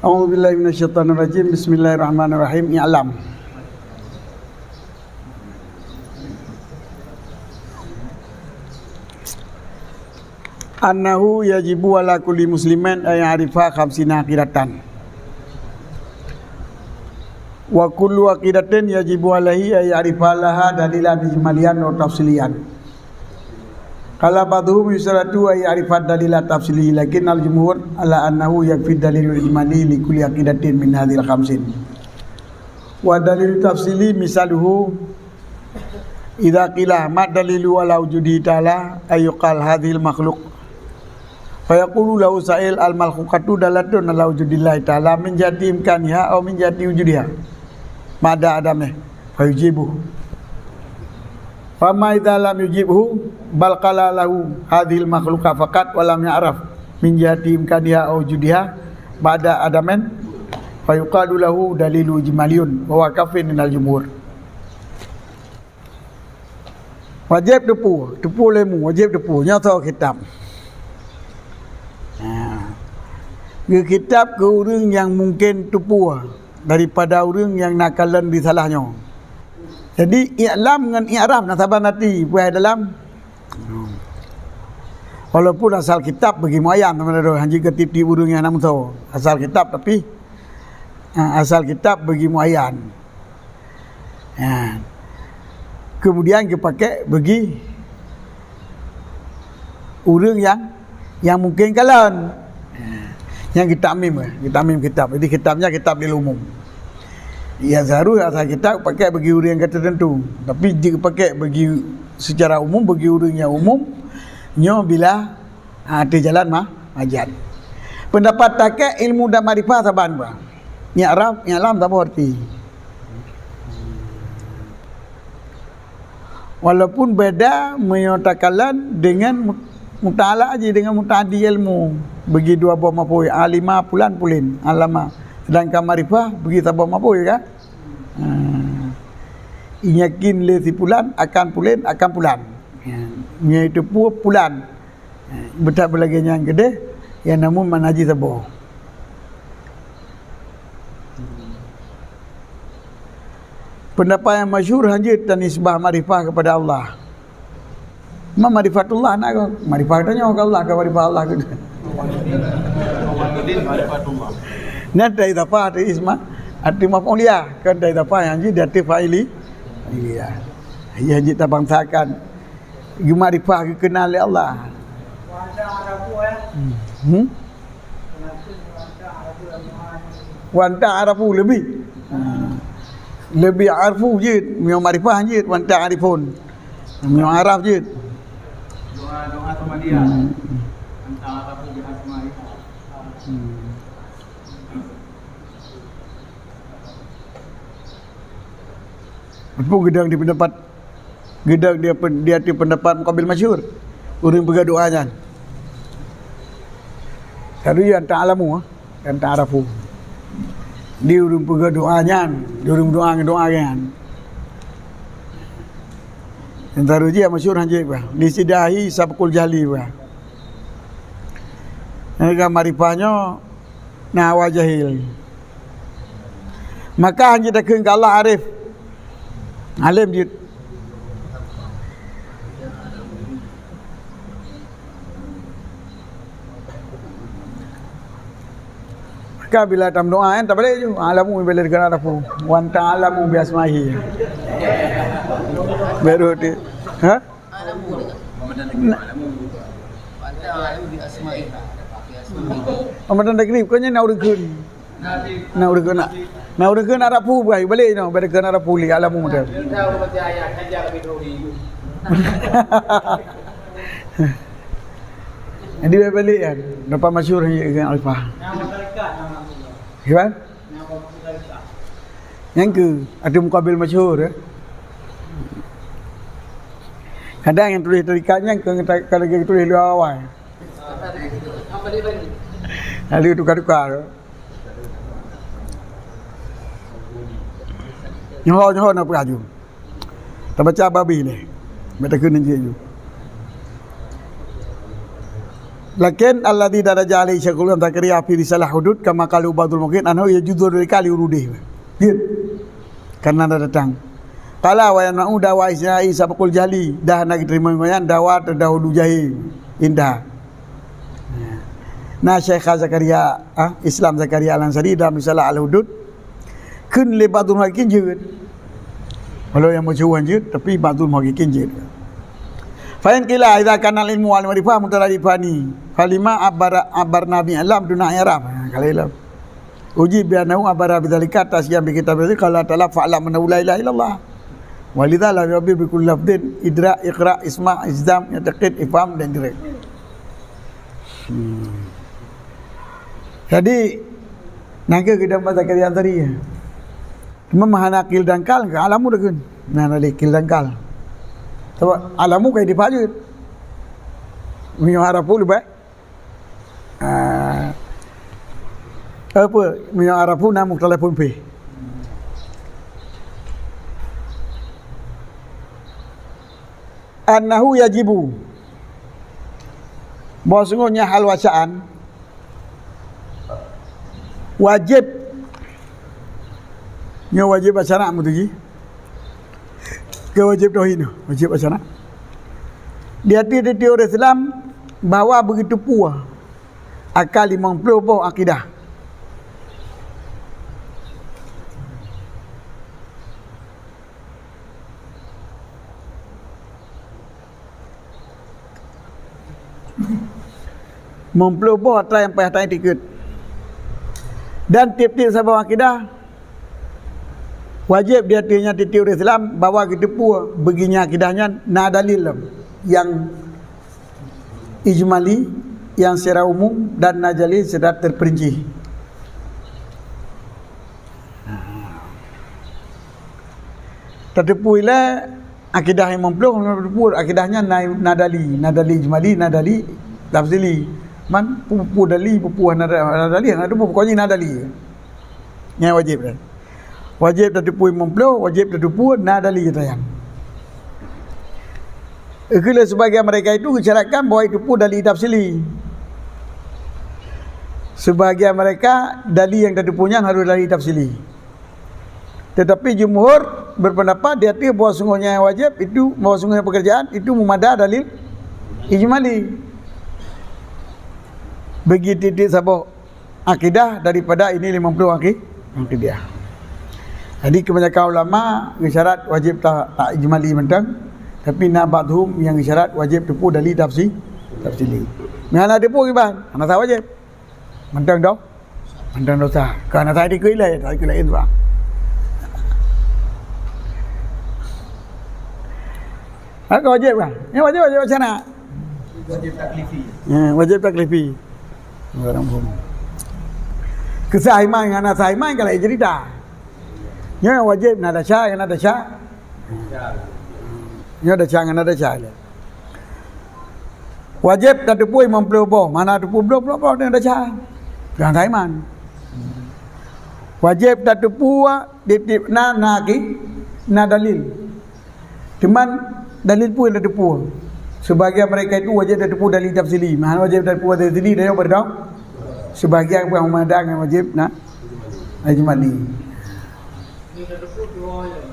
A'udzubillahi minasyaitonirrajim. Bismillahirrahmanirrahim. I'lam. Annahu yajibu ala kulli muslimin ay ya'rifa khamsina aqidatan. Wa kullu aqidatin yajibu alaihi ay ya'rifa laha dalilan ijmaliyan wa tafsiliyan. Qala ba'dhum yusaratu ay ya'rifa dalilan tafsili, lakin al-jumhur ala annahu yakfi dalilul ijmali li kulli aqidatin min hadhil khamsin. Wa dalil tafsili misaluhu idza qila ma dalilu ala wujudi ta'ala ay yuqal hadhil makhluq fa yaqulu lahu sa'il al makhluqatu dalatun ala wujudillahi ta'ala min jati imkaniha aw min jati wujudiha mada adameh fa yujibu fa ma idza lam yujibhu bal qala lahu hadhil makhluqa faqat wa lam ya'raf min jati imkaniha aw wujudiha mada adamen fa yuqalu lahu dalilu ijmaliyun wa kafin minal jumhur. Wajib tepu lemu, wajib tepu nyata kitab. Kitab ke orang yang mungkin tepu daripada orang yang nakalan di salahnya. Jadi i'lam dengan i'raf nasabah nanti buat dalam. Walaupun asal kitab bagi muayyan teman-teman, hanya ketip-tip orang yang nak tahu asal kitab, tapi asal kitab bagi muayyan. Kemudian dipakai bagi orang yang mungkin kalan. Yang kita amim kitab. Jadi kitabnya kitab lil umum. Ya zaru asal kitab pakai bagi orang yang tertentu. Tapi jika pakai bagi secara umum bagi orang yang umum, nyo bila ada jalan majad. Pendapat takai ilmu dan makrifat saban ba. Ni Arab, ni alam tak berarti. Walaupun beda menyatakan dengan muta'ala aja, dengan muta'adi ilmu. Bagi dua buah mapoi, alima pulan pulin, alama. Sedangkan marifah bagi tabah mapoi kan? Inyakin le si pulan akan pulin akan pulan. Nya itu pulan. Betak belagi yang gede yang namun manaji tabah. Pendapat yang masyhur hanya dan nisbah marifah kepada Allah. Marifatullah nak kau. Marifatnya kau Allah ke marifat Allah ke. Nanti dapat ada isma, ada maf'uliyah kan dah dapat yang jadi ada fa'ili. Iya. Ya kita bangsakan. Marifah kenal Allah. Wanta arafu lebih. Lebih arfu je, memang marifah je, wanta arifun. Memang araf je. Doa sama dia. Antara arafu bi asma'i. Apa gedang di pendapat, gedang dia di pendapat muqabil masyhur. Orang berdoanya. Hari yang ta'lamu, yang ta'rafu. Dia orang berdoanya, dia orang doa kan. Yang taruh dia masyhur hanje bah. Disidahi sabqul jahli bah. Mereka marifahnya na wajahil. Maka hanya dak ke Allah arif. Alim dia. Maka bila tam doa tak boleh je. Alamu bila dengan arafu. Wa ta'lamu bi asma'i. Baru dia. Ha? Alamu. Alamu. Alamu bi asma'i. Ramadan dah grip, kau nya nak urut nak urut nak urut nak rapu baik balik no, balik nak rapu li alamu dah. Kita baca ayat ajar lebih dulu. Jadi balik kan, dapat masyhur dengan alfah. Nama tarikat nama. Gimana? Nama tarikat. Yang ke ada muqabil masyhur ya. Kadang yang tulis tarikatnya kalau kita tulis dua awal. Lalu tukar-tukar. Nyoh nak peraju. Tak baca babi ni. Mata kena je. Lakin alladhi daraja alaihi syaikhul Zakaria fi risalah hudud kama qalu ba'dul mungkin annahu yajudu dari kali urudih. Dia karena ada datang. Qala wa yanau dawa isai sabqul jali dah nak terima ngoyan dawa terdahulu jahil indah. Nah Syekh Zakaria Islam Zakaria Al-Ansari dalam risalah al-hudud kun li ba'dul mungkin jeut. Kalau yang macam jeut tapi ba'dul mungkin jeut. Fain kila idza kana ilmu wal ma'rifah mutaradifani falima abar nabi alam duna i'rab kalau ilam uji bi annahu abara bidzalika tasyam bi kitab ini qala ta'ala fa'lam annahu la ilaha illallah walidza la yabi bi kulli lafdin idra iqra isma izdam yataqid ifham dan direct. Jadi naga kita baca kalian tadi cuma mahana kil dangkal ke alamu dah nah nali kil dangkal sebab alamu kayak dipajut minyak harapu lebih apa minyak harapu namuk telefon pe annahu yajibu bahawa sungguhnya hal wacaan wajib nya wajib bacana mutuji ke wajib tauhid wajib bacana dia tidak teori Islam bahawa begitu puas akal 50 boh akidah mempelopor atau yang payah tikut dan tip-tip sabah akidah wajib dia tianya teori Islam bahawa kita pun begini akidahnya na dalil yang ijmali yang secara umum dan najali secara terperinci. Tertipu ile akidah yang mempelopor akidahnya nadali ijmali nadali tafsili man pupu dali pupu nadali ada pokoknya nadali yang wajib kan wajib tertipu mempelopor wajib tertipu nadali tayang. Kalau sebagian mereka itu bicarakan bahawa itu pun dalil tafsili. Sebagian mereka dalil yang tertipunya harus dalil tafsili. Tetapi jumhur berpendapat dia tu bahawa sungguhnya wajib itu bahawa sungguhnya pekerjaan itu memada dalil ijmali. Bagi titik sabuk akidah daripada ini 50 akidah. Jadi kebanyakan ulama isyarat wajib tak ijmali mentang. Tapi na ba'dhum yang isyarat wajib tepu dalil tafsili. Mana tepu kiban? Ana tak wajib. Mentang dah. Mentang dosa. Kerana tak dikuilai, tak dikuilai itu. Apa wajib kan? Yang wajib macam mana? Wajib taklifi. Wajib taklifi. Orang pun. Kesahiman dengan sahiman kalau cerita. Yang wajib nada syah, nada syah. Nya ada jangan ada cahaya. Wajib tak tepui mempelopor. Mana tepu belum dia ada cahaya. Jangan taiman. Wajib tak tepu ditip na dalil. Cuman dalil pun ada tepu. Sebagian mereka itu wajib tak tepu dalil tafsili. Mana wajib tak tepu dalil tafsili dia berdau. Sebagian yang memandang wajib na ijmali. Ini tak tepu dua ya.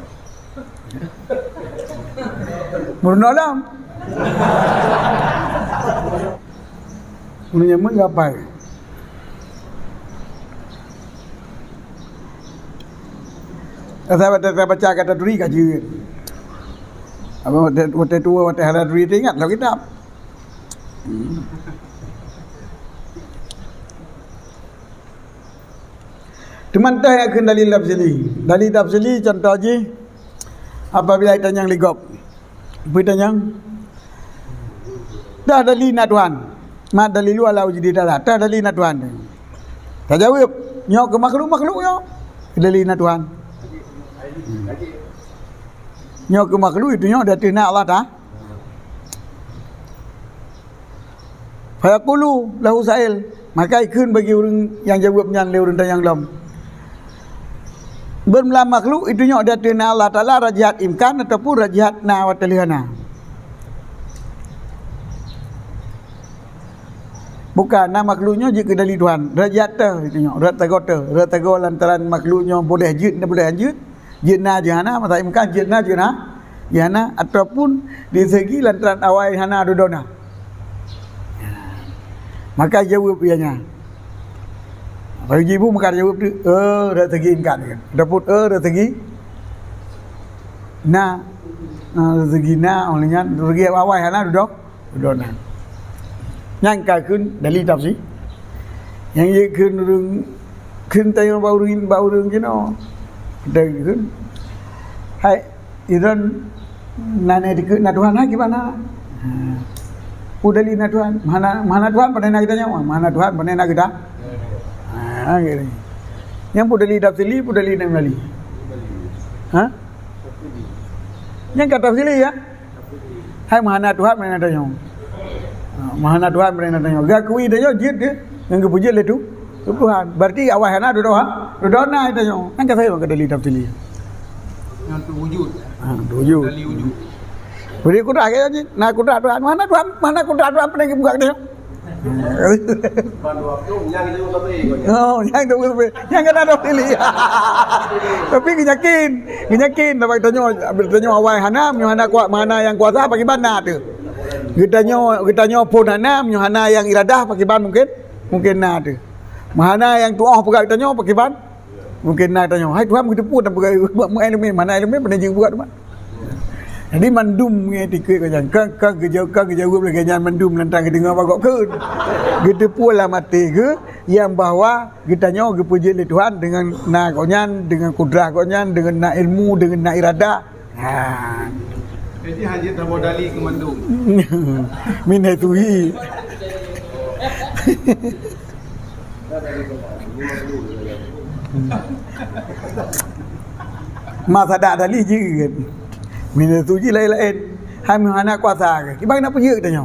Murna alam. Punya menggapai. Saya baca kata duri kaji. Apa waktu tua waktu hari duri ingat lo kitab. Teman teh akan dalil tafsili. Dalil tafsili contoh je apabila kita yang ligop. Berita yang dah dalil nak Tuhan. Mak dalilu ala wujudi dalah. Dah dalil nak Tuhan. Tak jawab. Nyok ke makhluk nyok. Dalil nak Tuhan. Nyok ke makhluk itu nyok dari nak Allah dah. Fayaqulu lahu sa'il. Maka ikun bagi orang yang jawabnya orang yang lam. Bermula makhluk itu nyok dari Allah Ta'ala rajihat imkan ataupun rajihat na wa talihana. Bukan nama makhluknya jika dari Tuhan. Rajata tengok, ratago lantaran makhluknya boleh jid dan boleh anjut. Jina jahana mata imkan jina jahana ataupun di segi lantaran awal hana dudona. Maka jawab ianya. Bagi ibu maka jawab tu ratagi imkan kan. Dapat ratagi ratagi olehnya ratagi awal hana dudona. Yang kakun dari tafsir. Yang ye kun tayo baurin jeno. Dagun. Hai iron nane dikut na Tuhan gimana? Udali na Tuhan. Mana Tuhan pada nak kita nyawa? Mana Tuhan pada nak kita? Gini. Yang pudali tafsiri pudali nang bali. Yang kata tafsiri ya. Hai mana Tuhan pada nak nyawa? Mana Tuhan pada nak nyawa? Gakui dia jid dia. Yang kepuji le tu Tuhan. Berarti awal hana dudona itu nyawa. Kan kata saya kata dalil tafsiri. Yang tu wujud. Wujud. Dalil wujud. Beri kudrat ke je? Nak kudrat Tuhan. Mana kudrat Tuhan pernah buka dia? Yang tu yang kena pilih. Tapi kenyakin dapat tanya awal hana kuat mana yang kuasa bagi mana tu. Kita nyo pun hana hana yang iradah bagi ban mungkin na tu. Mana yang tuah pegang kita nyo bagi ban mungkin na tanya. Hai Tuhan begitu pun tak pegang mana elemen pernah juga tu. Jadi mandum ngai tikit kan kejauh boleh ganyan mandum lantang ke dengar bagok ke. Kita pula mati ke yang bahawa kita nyo puji oleh Tuhan dengan na konyan dengan kudrah konyan dengan na ilmu dengan na irada. Jadi haji terbodali ke mandum. Min tuhi. Masa tak dali je. Mina tu je lain-lain. Hai muhana kuasa ke? Kibang nak pergi tanya.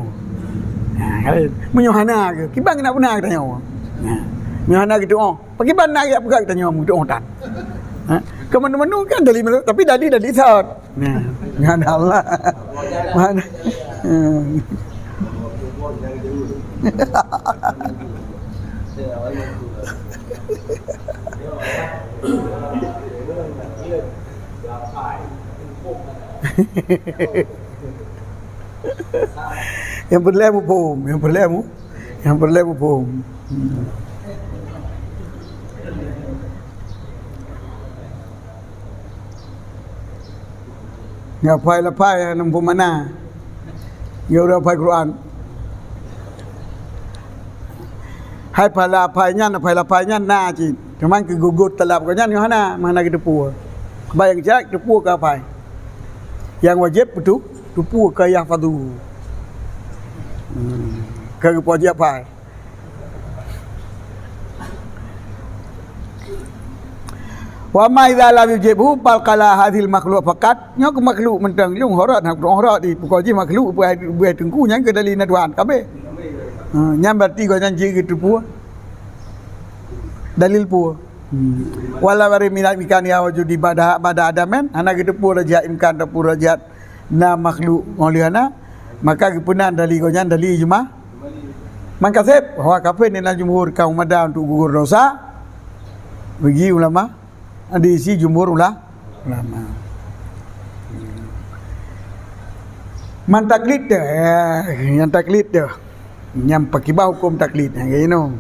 Muhana ke? Kibang nak benar tanya. Muhana gitu Pagi ban nak ya pegang tanya mu tu tan. Ke mana-mana kan dali tapi dali sat. Ngada Allah. Mana? Yang berlemu pom, yang berlemu pom. Ngapai nampu mana? Ya udah pai Quran. Hai pala painya na ci. Cuman ke gugut telap kanya ni mana kita pu. Bayang jak tepu ke apa? Yang wajib betul tepu ke yahfadu. Ke wajib apa? Wa ma idza lam yujibu bal qala hadhil makhluq faqat nya ke makhluk mentang lung horat nak horat di pukaji makhluk buai tengku yang ke dalil natuan kabe. Nyam berarti kau janji gitu pu. Dalil pu. Wala bari minat ikan ya wujudi pada adamen anak gitu pu raja imkan pu raja na makhluk ngoliana maka kepunan dalil kau nyan dalil juma. Maka sep bahwa kafe ni jumhur kaum madah untuk gugur dosa. Bagi ulama diisi jumhur ulama. Man taklid dah, yang taklid dah, yang pakibah hukum taklid, yang you.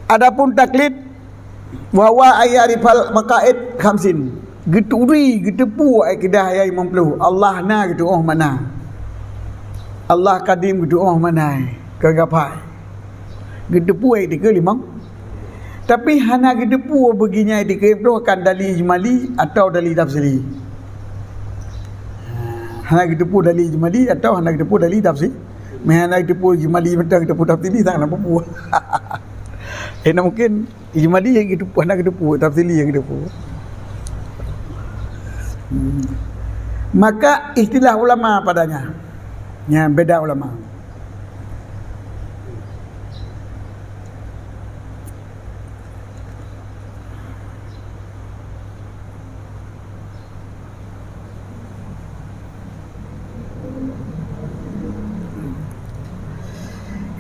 Adapun taklid, bahwa ayarifal maqaid khamsin, geturi, getepu akidah ayat 50. Allah na gitu mana? Allah kadim gitu mana? Kagapai. Gedepu ayat 35. Tapi hana gedepu begini ayat 35 itu akan dalil ijmali atau dalil tafsiri. Hana gedepu dalil ijmali atau hana gedepu dalil tafsir. Hana gedepu ijmali betul gedepu tafsiri tak nak apa. Mungkin ijmali yang gedepu hana gedepu tafsiri yang gedepu. Maka istilah ulama padanya. Ya beda ulama.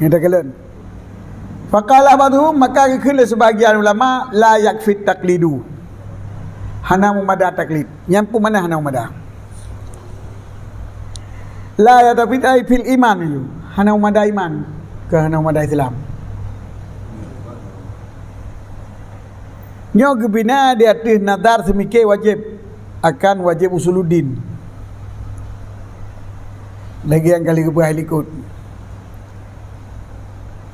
Yang dah kalian. Faqala ba'dhum, maka kekele sebahagian ulama la yakfit taqlidu. Hana mumada taklid. Nyampu mana hana mumada? La yatafid ai fil iman itu. Hana mumada iman ke hana mumada Islam. Nyo gebina di atas nadar semike wajib akan wajib usuluddin. Lagi yang kali keberah ikut.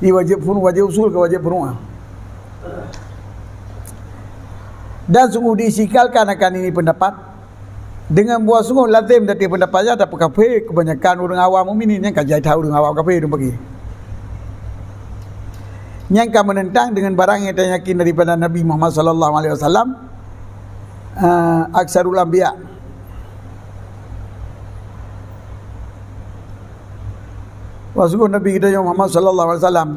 Ini wajib usul ke wajib furu'ah. Dan sungguh diisikalkan akan ini pendapat dengan buah sungguh lazim dari pendapatnya tak kafir kebanyakan orang awam mukminin yang kajai tahu orang awam kafir dong bagi. Yang kamu menentang dengan barang yang yakin daripada Nabi Muhammad sallallahu alaihi wasallam aksarul anbiya. Sungguh Nabi kita Muhammad sallallahu alaihi wasallam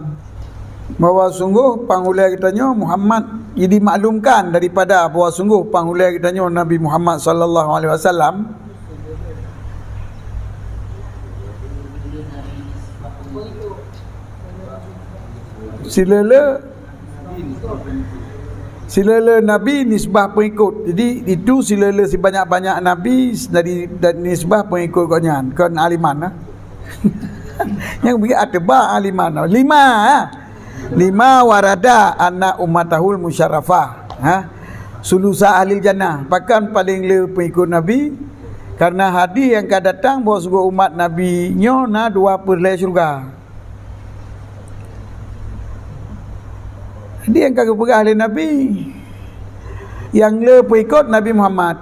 bahwa sungguh panghulai kita Muhammad jadi maklumkan daripada bahwa sungguh panghulai kita Nabi Muhammad sallallahu alaihi wasallam silala Nabi nisbah pengikut. Jadi itu silala sebanyak-banyak Nabi dari nisbah pengikut konyan kan aliman yang bagi atba aliman 5 warada anak umatahul musyarrafah sulusa ahli jannah, bahkan paling le pengikut Nabi karena hadis yang akan datang bahawa sungguh umat Nabi nyo na 2/3 syurga. Dia yang kagak ahli Nabi yang le pengikut Nabi Muhammad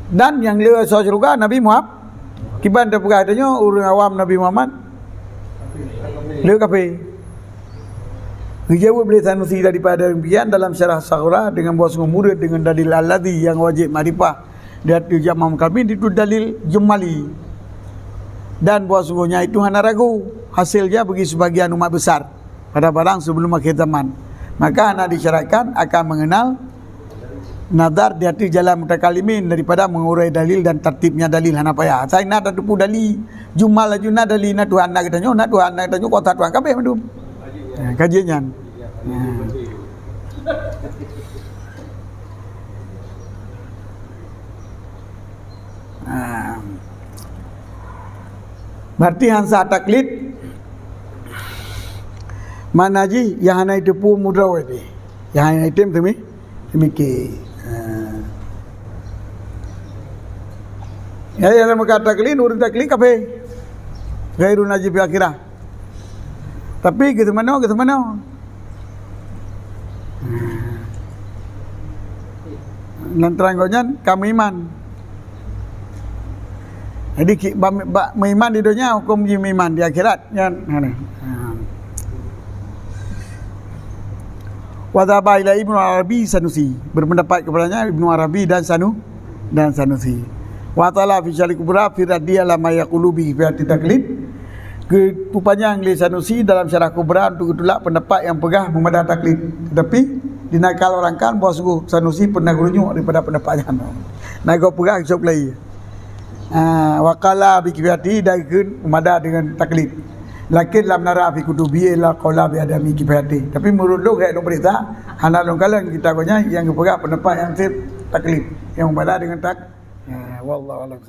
dan yang le syurga Nabi Muhammad. Kiban dah pegah tanya orang awam Nabi Muhammad le kafir. Dijawab oleh Sanusi daripada impian dalam syarah Saghra dengan bahawa sungguh murid dengan dalil alladhi yang wajib ma'rifah dan jamam kami itu dalil jumali dan bahawa sungguhnya itu hana ragu hasilnya bagi sebagian umat besar pada barang sebelum akhir zaman. Maka anak disyaratkan akan mengenal nadar di hati jalan mutakalimin daripada mengurai dalil dan tertibnya dalil hana payah. Saya nak ada tupu dalil jumal laju nak dalil nak Tuhan nak kita nak Tuhan nak kita kota Tuhan kabeh madum. Kajiannya. Berarti hansa taklid mana ji yang hana itu pu mudraw itu. Yang hana item tu mi semiki. Ya yang mereka taklid urut taklid kape. Gairun najib akhirah. Tapi gitu mana? Lantaran kami iman. Jadi iman di dunia hukum iman di akhirat kan. Wa dhaba ila Ibnu Arabi Sanusi, berpendapat kepadanya Ibnu Arabi dan Sanusi. Wa ta'ala fi syarih kubra fi radiyallahu ma yaqulu bi fi taklid. Rupanya Angli Sanusi dalam syarah kubra untuk itulah pendapat yang pegah memadai taklid, tetapi dinakal orangkan bahawa sungguh Sanusi pernah runyuk daripada pendapatnya. Nak kau pegah esok lagi. Waqala bi kifayati dan memadai dengan taklid. Lakin lam nara fi kutubi illa qala bi adami kifayati. Tapi menurut lu kayak berita hana longkalan kita punya yang pegah pendapat yang taklid yang memadai dengan wallahu a'lam.